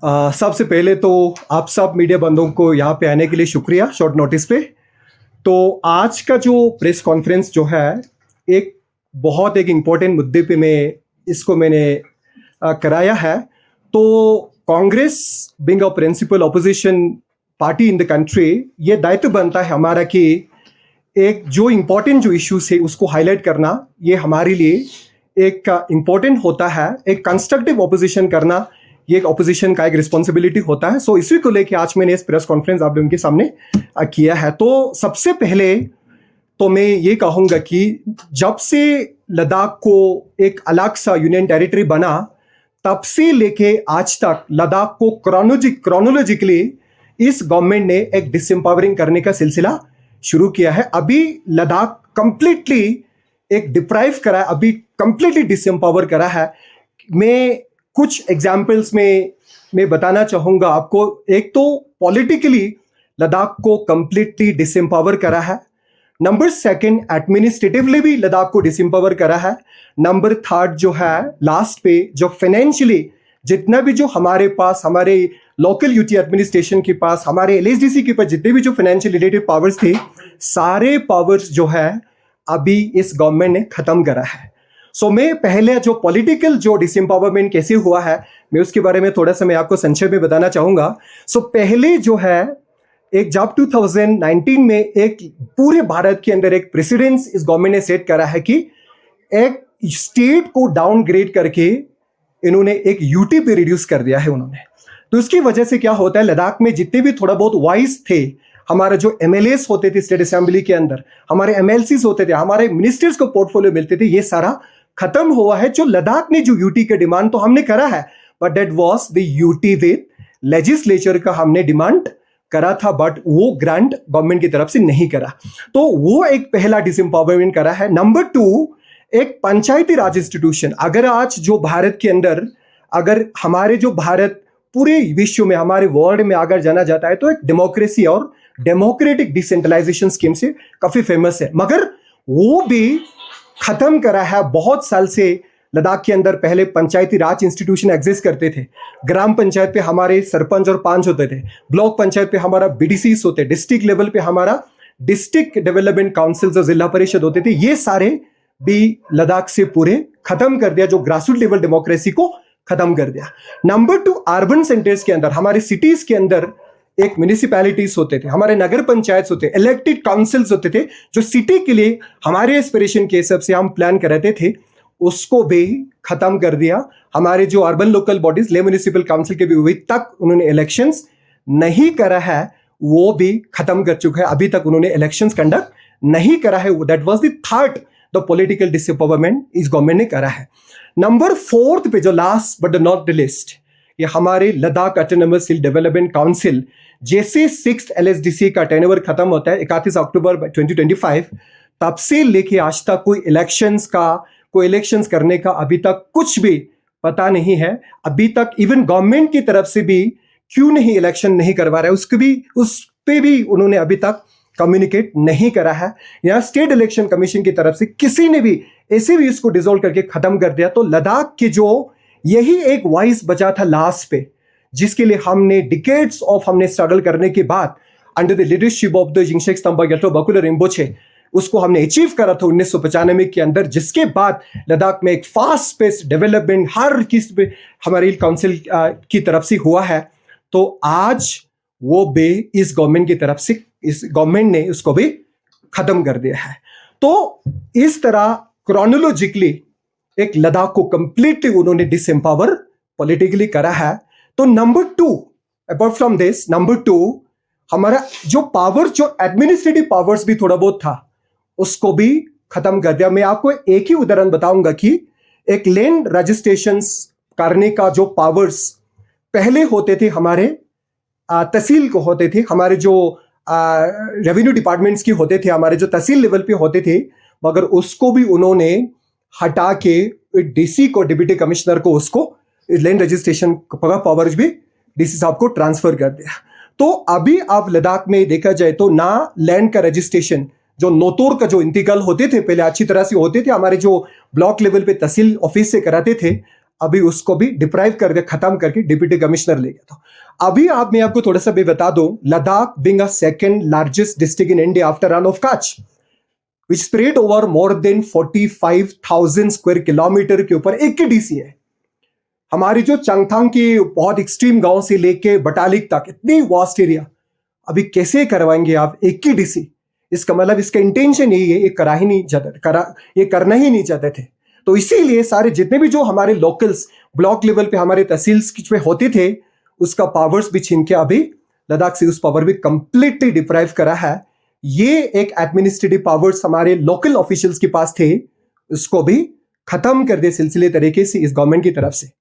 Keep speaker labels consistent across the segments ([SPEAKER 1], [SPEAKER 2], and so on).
[SPEAKER 1] सबसे पहले तो आप सब मीडिया बंधुओं को यहाँ पे आने के लिए शुक्रिया शॉर्ट नोटिस पे। तो आज का जो प्रेस कॉन्फ्रेंस जो है एक बहुत एक इम्पोर्टेंट मुद्दे पे मैंने कराया है। तो Congress being a principal opposition party in the country, ये दायित्व बनता है हमारा कि एक जो इम्पोर्टेंट जो इश्यूज है उसको हाईलाइट करना, ये हमारे लिए एक इम्पोर्टेंट होता है। एक कंस्ट्रक्टिव ऑपोजिशन करना ये एक ऑपोजिशन का एक रिस्पॉन्सिबिलिटी होता है। सो इसी को लेके आज मैंने इस प्रेस कॉन्फ्रेंस आप लोगों के सामने किया है। तो सबसे पहले तो मैं ये कहूँगा कि जब से लद्दाख को एक अलग सा यूनियन टेरिटरी बना, तब से लेके आज तक लद्दाख को क्रोनोलॉजिकली इस गवर्नमेंट ने एक डिसएम्पावरिंग करने का सिलसिला शुरू किया है। अभी लद्दाख कंप्लीटली एक डिप्राइव करा है, अभी कंप्लीटली डिसएम्पावर करा है। मैं कुछ एग्जाम्पल्स में मैं बताना चाहूँगा आपको। एक तो पॉलिटिकली लद्दाख को कंप्लीटली डिसएम्पावर करा है। नंबर सेकंड, एडमिनिस्ट्रेटिवली भी लद्दाख को डिसएम्पावर करा है। नंबर थर्ड जो है लास्ट पे, जो फाइनेंशियली जितना भी जो हमारे पास, हमारे लोकल यूटी एडमिनिस्ट्रेशन के पास, हमारे एलएसडीसी के पास जितने भी जो फाइनेंशियल रिलेटेड पावर्स थे, सारे पावर्स जो है अभी इस गवर्नमेंट ने खत्म करा है। सो मैं पहले जो पॉलिटिकल जो डिसएम्पावरमेंट कैसे हुआ है, मैं उसके बारे में थोड़ा सा मैं आपको संक्षेप में बताना चाहूँगा। सो पहले जो है एक जब 2019 में एक पूरे भारत के अंदर एक प्रेसिडेंस इस गवर्नमेंट ने सेट करा है कि एक स्टेट को डाउनग्रेड करके इन्होंने एक यूटी पे रिड्यूस कर दिया है उन्होंने। तो उसकी वजह से क्या होता है, लद्दाख में जितने भी थोड़ा बहुत वॉइस थे, हमारे जो एमएलएस होते थे स्टेट असेंबली के अंदर, हमारे एमएलसीज होते थे, हमारे मिनिस्टर्स को पोर्टफोलियो मिलते थे, ये सारा खत्म हुआ है। जो लद्दाख ने जो यूटी का डिमांड तो हमने करा है, but that was the UT with legislature का हमने डिमांड करा था, बट वो ग्रांट गवर्नमेंट की तरफ से नहीं करा। तो वो एक पहला डिसएम्पावरमेंट करा है। नंबर टू, एक पंचायती राज इंस्टीट्यूशन। अगर आज जो भारत के अंदर, अगर हमारे जो भारत पूरे विश्व में, हमारे वर्ल्ड में अगर जाना जाता है तो एक डेमोक्रेसी और डेमोक्रेटिक डिसेंट्रलाइजेशन स्कीम से काफी फेमस है, मगर वो भी खत्म करा है। बहुत साल से लद्दाख के अंदर पहले पंचायती राज इंस्टीट्यूशन एग्जिस्ट करते थे। ग्राम पंचायत पे हमारे सरपंच और पंच होते थे, ब्लॉक पंचायत पे हमारा बीडीसीस होते, डिस्ट्रिक्ट लेवल पे हमारा डिस्ट्रिक्ट डेवलपमेंट काउंसिल और जिला परिषद होते थे। ये सारे भी लद्दाख से पूरे खत्म कर दिया, जो ग्रासरूट लेवल डेमोक्रेसी को खत्म कर दिया। नंबर टू, अर्बन सेंटर्स के अंदर, हमारे सिटीज के अंदर एक म्यूनिसिपैलिटीज होते थे, हमारे नगर पंचायत होते, इलेक्टेड काउंसिल्स होते थे, जो सिटी के लिए हमारे एस्पिरेशन के हिसाब से हम प्लान कराते थे, उसको भी खत्म कर दिया। हमारे जो अर्बन लोकल बॉडीज, ले म्यूनिसिपल काउंसिल के भी अभी तक उन्होंने इलेक्शंस नहीं करा है, वो भी खत्म कर चुका है। अभी तक उन्होंने इलेक्शंस कंडक्ट नहीं करा है। That was the third the political disempowerment इस गवर्नमेंट ने करा है। नंबर फोर्थ पे, जो last but not the least, ये हमारे Ladakh autonomous hill development council, जैसे 6th एलएसडीसी का टेन्योर खत्म होता है 31 अक्टूबर 2025, तब से लेके आज तक कोई इलेक्शंस करने का अभी तक कुछ भी पता नहीं है। अभी तक इवन गवर्नमेंट की तरफ से भी क्यों नहीं इलेक्शन नहीं करवा रहा है, उस पे भी उन्होंने अभी तक कम्युनिकेट नहीं करा है। यहाँ स्टेट इलेक्शन कमीशन की तरफ से किसी ने भी ऐसे भी इसको डिसॉल्व करके खत्म कर दिया। तो लद्दाख के जो यही एक वॉइस बचा था लास्ट पे, जिसके लिए हमने डिकेड्स ऑफ हमने स्ट्रगल करने के बाद under the leadership of the Jingshek Tamba Gelto Bakular Rinpoche, उसको हमने अचीव करा था 1995 के अंदर, जिसके बाद लद्दाख में एक फास्ट पेस डेवलपमेंट हर किस पे हमारी काउंसिल की तरफ से हुआ है। तो आज वो भी इस गवर्नमेंट की तरफ से, इस गवर्नमेंट ने उसको भी खत्म कर दिया है। तो इस तरह क्रोनोलॉजिकली एक लद्दाख को कंप्लीटली उन्होंने डिसएम्पावर पॉलिटिकली करा है। तो number two, apart from this, number two, हमारा जो पावर, जो एडमिनिस्ट्रेटिव पावर्स भी थोड़ा बहुत था, उसको भी खत्म कर दिया। मैं आपको एक ही उदाहरण बताऊंगा कि एक लैंड रजिस्ट्रेशंस करने का जो पावर्स पहले होते थे हमारे तहसील को होते थे, हमारे जो रेवेन्यू डिपार्टमेंट्स की होते थे, हमारे जो तहसील लेवल पे होते थे, मगर उसको भी उन्होंने हटा के डीसी को, डिप्टी कमिश्नर को, उसको लैंड रजिस्ट्रेशन का पावर्स भी डीसी साहब को ट्रांसफर कर दिया। तो अभी आप लद्दाख में देखा जाए तो ना लैंड का रजिस्ट्रेशन, जो नोतोर का जो इंतकाल होते थे पहले अच्छी तरह से होते थे, हमारे जो ब्लॉक लेवल पे तहसील ऑफिस से कराते थे, अभी उसको भी डिप्राइव करके खत्म करके डिप्टी कमिश्नर ले गया था। अभी मैं आपको थोड़ा सा भी बता दूं, Ladakh being a second largest district in India after run of Kutch, which spread over more than 45,000 square kilometre के ऊपर एक डीसी है। हमारी जो चंगथांग की बहुत एक्सट्रीम गांव से लेके बटालिक तक इतनी वास्ट एरिया, अभी कैसे करवाएंगे आप एक ही डीसी? इसका मतलब इसका इंटेंशन यही है, ये करना ही नहीं चाहते थे। तो इसीलिए सारे जितने भी जो हमारे लोकल्स ब्लॉक लेवल पे हमारे तहसील्स पे होते थे, उसका पावर्स भी छीन के अभी लद्दाख से उस पावर भी कंप्लीटली डिप्राइव करा है। ये एक एडमिनिस्ट्रेटिव पावर्स हमारे लोकल ऑफिशियल्स के पास थे, उसको भी खत्म कर दे सिलसिले तरीके से इस गवर्नमेंट की तरफ से।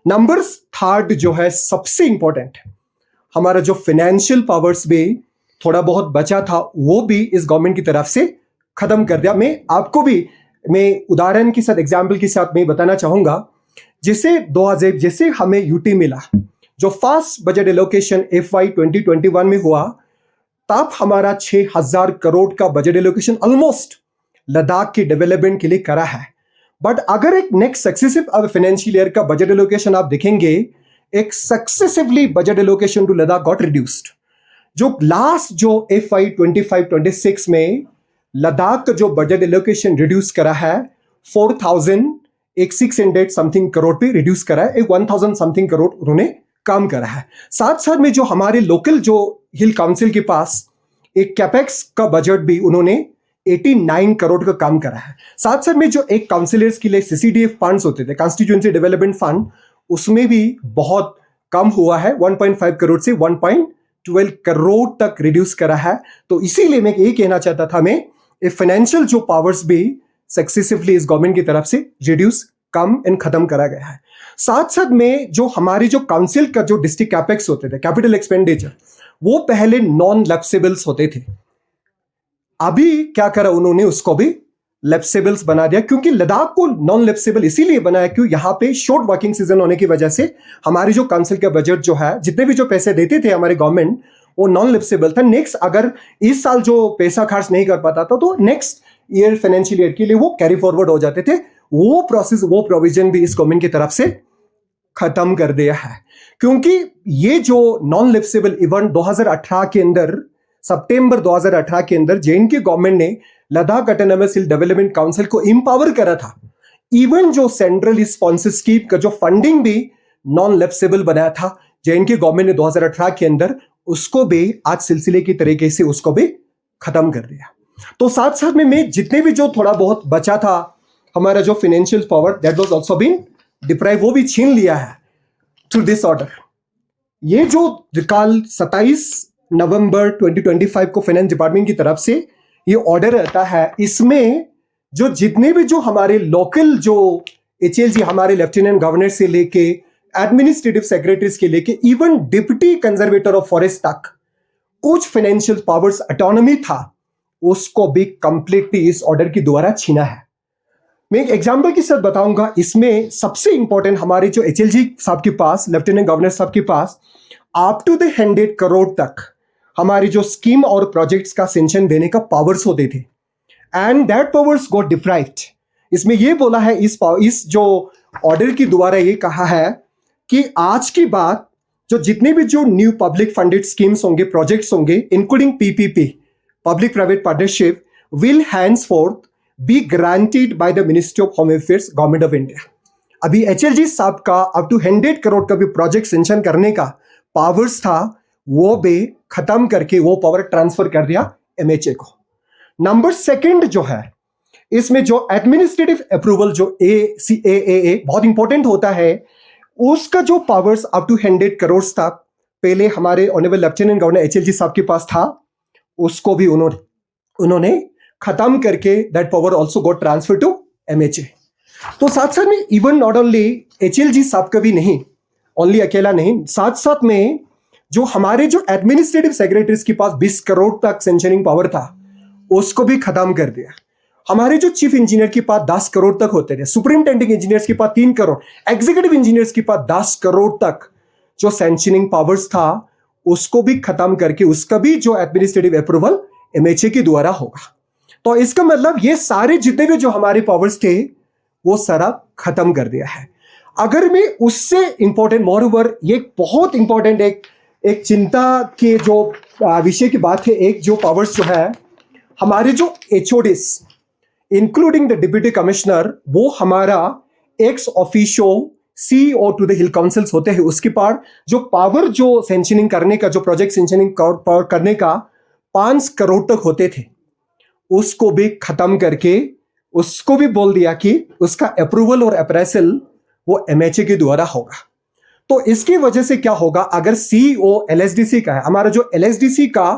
[SPEAKER 1] नंबर थर्ड जो है सबसे इंपॉर्टेंट, हमारा जो फाइनेंशियल पावर्स भी थोड़ा बहुत बचा था, वो भी इस गवर्नमेंट की तरफ से खत्म कर दिया। मैं आपको भी उदाहरण के साथ एग्जाम्पल के साथ मैं बताना चाहूंगा। जैसे हमें यूटी मिला, जो फर्स्ट बजट एलोकेशन FY 2021 में हुआ, तब हमारा 6,000 करोड़ का बजट एलोकेशन ऑलमोस्ट लद्दाख की डेवलपमेंट के लिए करा है। बट अगर एक नेक्स्ट सक्सेसिव फाइनेंशियल ईयर का बजट एलोकेशन आप देखेंगे, एक successively budget allocation to Ladakh got reduced. जो लास्ट जो FY 25-26 में लद्दाख का जो बजट एलोकेशन रिड्यूस करा है, 4,600 समथिंग करोड़ पे रिड्यूस करा है, 1,000 समथिंग करोड़ उन्होंने काम करा है। साथ साथ में जो हमारे लोकल जो हिल काउंसिल के पास एक कैपेक्स का बजट भी उन्होंने 89 करोड़ का काम करा है। साथ साथ में जो एक काउंसिलर्स के लिए CCDF फंड्स होते थे, कॉन्स्टिट्यूएंसी डेवलपमेंट फंड, उसमें भी बहुत कम हुआ है, 1.5 करोड़ से 1.12 करोड़ तक रिड्यूस करा है। तो इसीलिए मैं ये कहना चाहता था, मैं फाइनेंशियल जो पावर्स भी सक्सेसिवली इस गवर्नमेंट की तरफ से रिड्यूस कम एंड खत्म करा गया है। साथ साथ में जो हमारी जो काउंसिल का जो डिस्ट्रिक्ट कैपेक्स होते थे, कैपिटल एक्सपेंडिचर, वो पहले नॉन लैप्सेबल्स होते थे। अभी क्या करा उन्होंने, उसको भी लैप्सेबल्स बना दिया। क्योंकि लद्दाख को नॉन लैप्सेबल इसीलिए बनाया क्योंकि यहाँ पे शॉर्ट वर्किंग सीजन होने की वजह से हमारी जो काउंसिल का बजट जो है, जितने भी जो पैसे देते थे हमारे गवर्नमेंट, वो नॉन लैप्सेबल था। नेक्स्ट अगर इस साल जो पैसा खर्च नहीं कर पाता था, तो नेक्स्ट ईयर फाइनेंशियल ईयर के लिए वो कैरी फॉरवर्ड हो जाते थे। वो प्रोसेस, वो प्रोविजन भी इस गवर्नमेंट की तरफ से खत्म कर दिया है। क्योंकि ये जो नॉन लैप्सेबल इवेंट 2018 के अंदर, सितंबर 2018 के अंदर JNK गवर्नमेंट ने लद्दाख ऑटोनॉमस हिल डेवलपमेंट काउंसिल को एम्पावर करा था। इवन जो सेंट्रल स्पॉन्सर स्कीम का जो फंडिंग भी नॉन लैप्सेबल बनाया था JNK गवर्नमेंट ने 2018 के अंदर, उसको भी आज सिलसिले की तरीके से उसको भी खत्म कर दिया। तो साथ साथ में मैं जितने भी जो थोड़ा बहुत बचा था हमारा जो financial power, that was also been deprive, वो भी छीन लिया है थ्रू दिस ऑर्डर। ये जो कल 27 नवंबर 2025 को फाइनेंस डिपार्टमेंट की तरफ से ये ऑर्डर रहता है, इसमें जो जितने भी जो हमारे लोकल जो HLG, हमारे लेफ्टिनेंट गवर्नर से लेके एडमिनिस्ट्रेटिव सेक्रेटरीज के लेके even deputy conservator of forest तक कुछ फाइनेंशियल पावर्स ऑटोनॉमी था, उसको भी कंप्लीटली इस ऑर्डर के द्वारा छीना है। मैं एक एग्जांपल के साथ बताऊंगा। इसमें सबसे इंपॉर्टेंट हमारे जो HLG साहब के पास, लेफ्टिनेंट गवर्नर साहब के पास अप टू द 100 करोड़ तक हमारी जो स्कीम और प्रोजेक्ट्स का सेंक्शन देने का पावर्स होते थे, and that powers got deprived. इसमें यह बोला है, इस जो ऑर्डर के द्वारा ये कहा है कि आज की बात जो जितने भी जो न्यू पब्लिक फंडेड स्कीम्स होंगे, प्रोजेक्ट्स होंगे, including PPP, public private partnership, will henceforth be granted by the ministry of home affairs, government of India. अभी HLG साहब का अप टू 100 करोड़ का भी प्रोजेक्ट सेंक्शन करने का पावर्स था, वो भी खत्म करके वो पावर ट्रांसफर कर दिया MHA को। नंबर सेकंड जो है, इसमें जो एडमिनिस्ट्रेटिव अप्रूवल जो ACAA बहुत इंपॉर्टेंट होता है, उसका जो पावर्स अप टू 100 करोड़ तक पहले हमारे ऑनरेबल लेफ्टिनेंट गवर्नर HLG साहब के पास था, उसको भी उन्होंने खत्म करके that power also got transfer to MHA। तो साथ साथ में इवन नॉट ओनली HLG साहब का भी नहीं, ओनली अकेला नहीं, साथ साथ में जो हमारे जो एडमिनिस्ट्रेटिव सेक्रेटरीज के पास 20 करोड़ तक सेंक्शनिंग पावर था, उसको भी खत्म कर दिया। हमारे जो चीफ इंजीनियर के पास 10 करोड़ तक होते थे, सुपरिंटेंडिंग इंजीनियर्स के पास 3 करोड़, एग्जीक्यूटिव इंजीनियर्स के पास 10 करोड़ तक जो सेंक्शनिंग पावर्स था, उसको भी खत्म करके उसका भी जो एडमिनिस्ट्रेटिव अप्रूवल MHA के द्वारा होगा। तो इसका मतलब ये सारे जितने भी जो हमारे पावर्स थे, वो सारा खत्म कर दिया है। अगर मैं उससे इंपॉर्टेंट मोरओवर ये बहुत इंपॉर्टेंट एक चिंता के जो विषय की बात है, एक जो पावर्स जो है हमारे जो HODs including the deputy commissioner, वो हमारा ex officio CEO to the hill councils होते हैं, उसके पास जो पावर जो सेंशनिंग करने का, जो प्रोजेक्ट सेंशनिंग पावर करने का 5 करोड़ तक होते थे, उसको भी खत्म करके उसको भी बोल दिया कि उसका अप्रूवल और अप्रेजल वो एमएचए के द्वारा होगा। तो इसकी वजह से क्या होगा, अगर सीईओ एलएसडीसी का है, हमारा जो एलएसडीसी का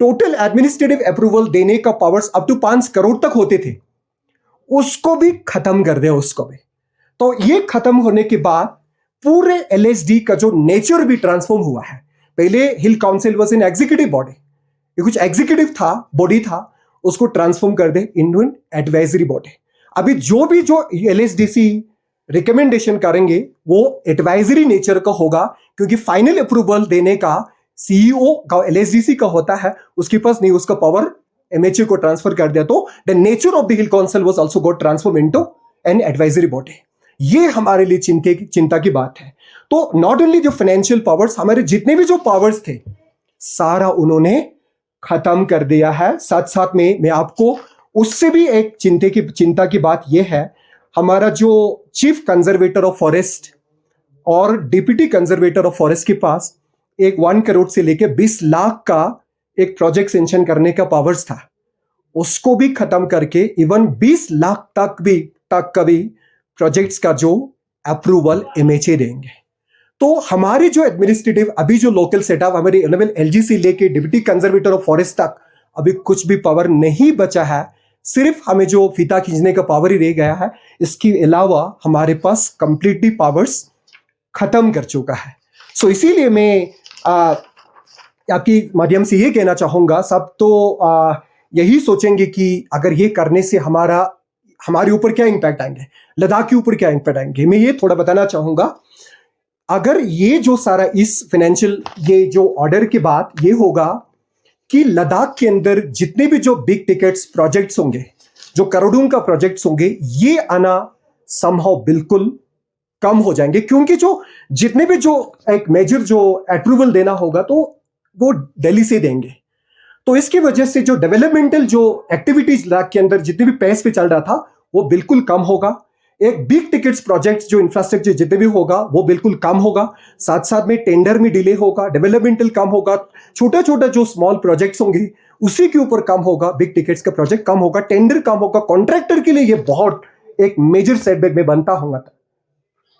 [SPEAKER 1] टोटल एडमिनिस्ट्रेटिव अप्रूवल देने का पावर्स अप टू 5 करोड़ तक होते थे, उसको भी खत्म कर दे उसको भी। तो ये खत्म होने के बाद पूरे एलएसडी का जो नेचर भी ट्रांसफॉर्म हुआ है। पहले हिल council was an executive body, ये कुछ एग्जीक्यूटिव था, बॉडी था, उसको ट्रांसफॉर्म कर दे इनटू एन एडवाइजरी बॉडी। अभी जो एलएसडीसी रिकमेंडेशन करेंगे वो एडवाइजरी नेचर का होगा, क्योंकि फाइनल अप्रूवल देने का सीईओ का एलएसडीसी का होता है, उसके पास नहीं, उसका पावर एमएचए को ट्रांसफर कर दिया। तो the nature of the hill council was also got transform into an advisory body. ये हमारे लिए चिंता की बात है। तो नॉट ओनली जो फाइनेंशियल पावर्स, हमारे जितने भी जो पावर्स थे सारा उन्होंने खत्म कर दिया है। साथ साथ में मैं आपको उससे भी एक चिंता की बात यह है, हमारा जो चीफ कंजर्वेटर ऑफ फॉरेस्ट और डिप्टी कंजर्वेटर ऑफ फॉरेस्ट के पास एक 1 करोड़ से लेकर 20 लाख का एक प्रोजेक्ट सेंशन करने का पावर्स था, उसको भी खत्म करके इवन 20 लाख तक का भी प्रोजेक्ट्स का जो अप्रूवल एमएचए देंगे। तो हमारे जो एडमिनिस्ट्रेटिव अभी जो लोकल सेटअप हमारे एलजीसी लेके डिप्टी कंजर्वेटर ऑफ फॉरेस्ट तक अभी कुछ भी पावर नहीं बचा है, सिर्फ हमें जो फीता खींचने का पावर ही रह गया है। इसके अलावा हमारे पास कंप्लीटली पावर्स खत्म कर चुका है। सो इसीलिए मैं आपकी माध्यम से ये कहना चाहूंगा, सब तो यही सोचेंगे कि अगर ये करने से हमारे ऊपर क्या इंपैक्ट आएंगे, लद्दाख के ऊपर क्या इंपैक्ट आएंगे। मैं ये थोड़ा बताना चाहूंगा, अगर ये जो सारा इस फाइनेंशियल ये जो ऑर्डर के बाद ये होगा कि लद्दाख के अंदर जितने भी जो बिग टिकट्स प्रोजेक्ट्स होंगे, जो करोड़ों का प्रोजेक्ट्स होंगे, ये आना संभव बिल्कुल कम हो जाएंगे, क्योंकि जो जितने भी जो एक मेजर जो अप्रूवल देना होगा तो वो दिल्ली से देंगे। तो इसकी वजह से जो डेवलपमेंटल जो एक्टिविटीज लद्दाख के अंदर जितने भी पेस पे चल रहा था वो बिल्कुल कम होगा। एक बिग टिकट्स प्रोजेक्ट जो इंफ्रास्ट्रक्चर जितने भी होगा वो बिल्कुल कम होगा। साथ साथ में टेंडर में डिले होगा, डेवलपमेंटल कम होगा, छोटा छोटा जो स्मॉल प्रोजेक्ट्स होंगे उसी के ऊपर कम होगा, बिग टिकट्स का प्रोजेक्ट कम होगा, टेंडर कम होगा। कॉन्ट्रैक्टर के लिए ये बहुत एक मेजर सेटबैक में बनता होगा,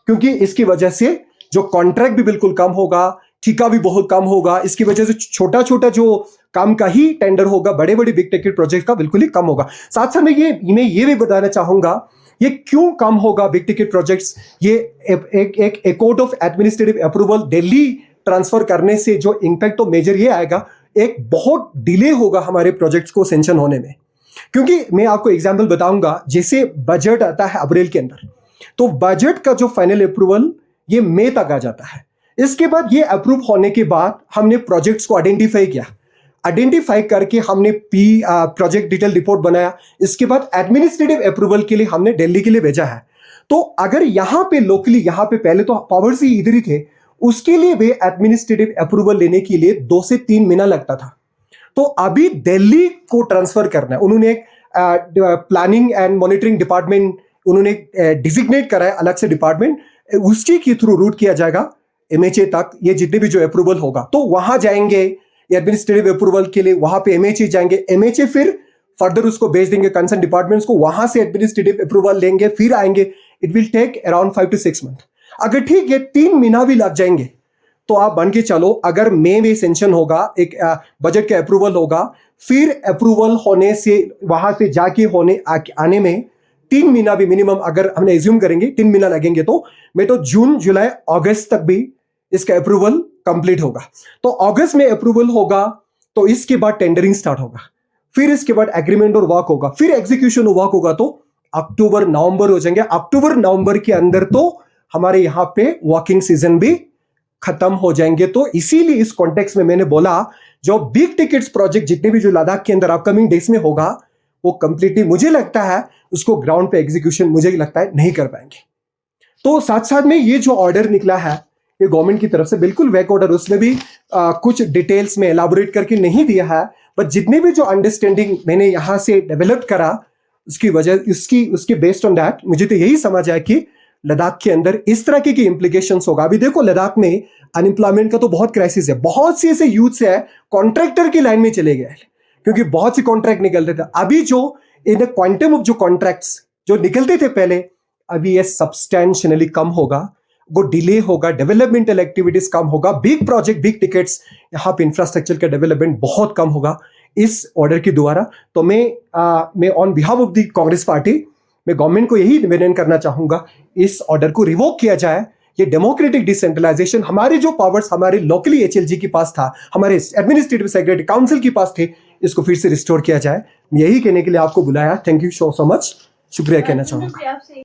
[SPEAKER 1] क्योंकि इसकी वजह से जो कॉन्ट्रैक्ट भी बिल्कुल कम होगा, ठेका भी बहुत कम होगा। इसकी वजह से छोटा छोटा जो काम का ही टेंडर होगा, बड़े बड़े बिग टिकट प्रोजेक्ट का बिल्कुल ही कम होगा। साथ साथ में मैं ये भी बताना चाहूंगा, ये क्यों कम होगा बिग टिकट प्रोजेक्ट्स। ये एक court of administrative approval Delhi transfer करने से जो इंपैक्ट तो मेजर ये आएगा, एक बहुत डिले होगा हमारे प्रोजेक्ट्स को सेंशन होने में। क्योंकि मैं आपको एग्जांपल बताऊंगा, जैसे बजट आता है अप्रैल के अंदर, तो बजट का जो फाइनल अप्रूवल ये मई तक आ जाता है। इसके बाद ये अप्रूव होने के बाद हमने प्रोजेक्ट्स को आइडेंटिफाई करके हमने प्रोजेक्ट डिटेल रिपोर्ट बनाया। इसके बाद एडमिनिस्ट्रेटिव अप्रूवल के लिए हमने दिल्ली के लिए भेजा है। तो अगर यहाँ पे लोकली, यहाँ पे पहले तो पावर्स ही इधर ही थे, उसके लिए भी एडमिनिस्ट्रेटिव अप्रूवल लेने के लिए 2 से 3 महीना लगता था। तो अभी दिल्ली को ट्रांसफर करना है, उन्होंने एक प्लानिंग एंड मॉनिटरिंग डिपार्टमेंट उन्होंने डिजिग्नेट करा है, अलग से डिपार्टमेंट, उसकी के थ्रू रूट किया जाएगा एमएचए तक। ये जितने भी जो अप्रूवल होगा तो वहां जाएंगे एडमिनिस्ट्रेटिव अप्रूवल के लिए, वहां पे एमएचए जाएंगे, एमएचए फिर फर्दर उसको भेज देंगे कंसर्न डिपार्टमेंट्स को, वहां से एडमिनिस्ट्रेटिव अप्रूवल लेंगे, फिर आएंगे। It will take around 5 to 6 month. अगर ठीक है 3 महीना भी लग जाएंगे तो आप बन के चलो, अगर मई में सेंशन होगा, एक बजट का अप्रूवल होगा, फिर अप्रूवल होने से वहां से जाके आने में 3 महीना भी मिनिमम अगर हमने एज्यूम करेंगे 3 महीना लगेंगे, तो मैं तो जून जुलाई अगस्त तक भी इसका अप्रूवल कंप्लीट होगा। तो अगस्त में अप्रूवल होगा तो इसके बाद टेंडरिंग स्टार्ट होगा, फिर इसके बाद एग्रीमेंट और वर्क होगा, फिर एग्जीक्यूशन और वर्क होगा, तो अक्टूबर नवंबर हो जाएंगे। अक्टूबर नवंबर के अंदर तो हमारे यहां पे वर्किंग सीजन भी खत्म हो जाएंगे। तो इसीलिए इस कॉन्टेक्स्ट में मैंने बोला, जो बिग टिकट्स प्रोजेक्ट जितने भी जो लद्दाख के अंदर अपकमिंग डेज में होगा वो कंप्लीटली मुझे लगता है उसको ग्राउंड पे एग्जीक्यूशन मुझे लगता है नहीं कर पाएंगे। तो साथ साथ में ये जो ऑर्डर निकला है ये गवर्नमेंट की तरफ से बिल्कुल वैक ऑर्डर, उसमें भी कुछ डिटेल्स में एलाबोरेट करके नहीं दिया है, बट जितने भी जो अंडरस्टैंडिंग मैंने यहाँ से डेवलप करा उसकी वजह उसके बेस्ड ऑन दैट मुझे तो यही समझ आया कि लद्दाख के अंदर इस तरह की इम्प्लीकेशंस होगा। अभी देखो लद्दाख में अनएम्प्लॉयमेंट का तो बहुत क्राइसिस है, बहुत से ऐसे यूथ है कॉन्ट्रैक्टर की लाइन में चले गए क्योंकि बहुत से कॉन्ट्रैक्ट निकलते थे। अभी जो इन क्वांटम ऑफ जो कॉन्ट्रैक्ट्स जो निकलते थे पहले, अभी ये सब्सटैंशियली कम होगा, वो डिले होगा, डेवलपमेंटल एक्टिविटीज कम होगा, बिग प्रोजेक्ट बिग टिकट्स, यहाँ पे इंफ्रास्ट्रक्चर का डेवलपमेंट बहुत कम होगा इस ऑर्डर के द्वारा। तो मैं on behalf of the Congress party मैं गवर्नमेंट को यही निवेदन करना चाहूंगा, इस ऑर्डर को रिवोक किया जाए। ये डेमोक्रेटिक डिसेंट्रलाइजेशन, हमारे जो पावर्स हमारे लोकली एचएलजी के पास था, हमारे एडमिनिस्ट्रेटिव सेक्रेटरी काउंसिल के पास थे, इसको फिर से रिस्टोर किया जाए। यही कहने के लिए आपको बुलाया। थैंक यू सो मच, शुक्रिया कहना चाहूंगा।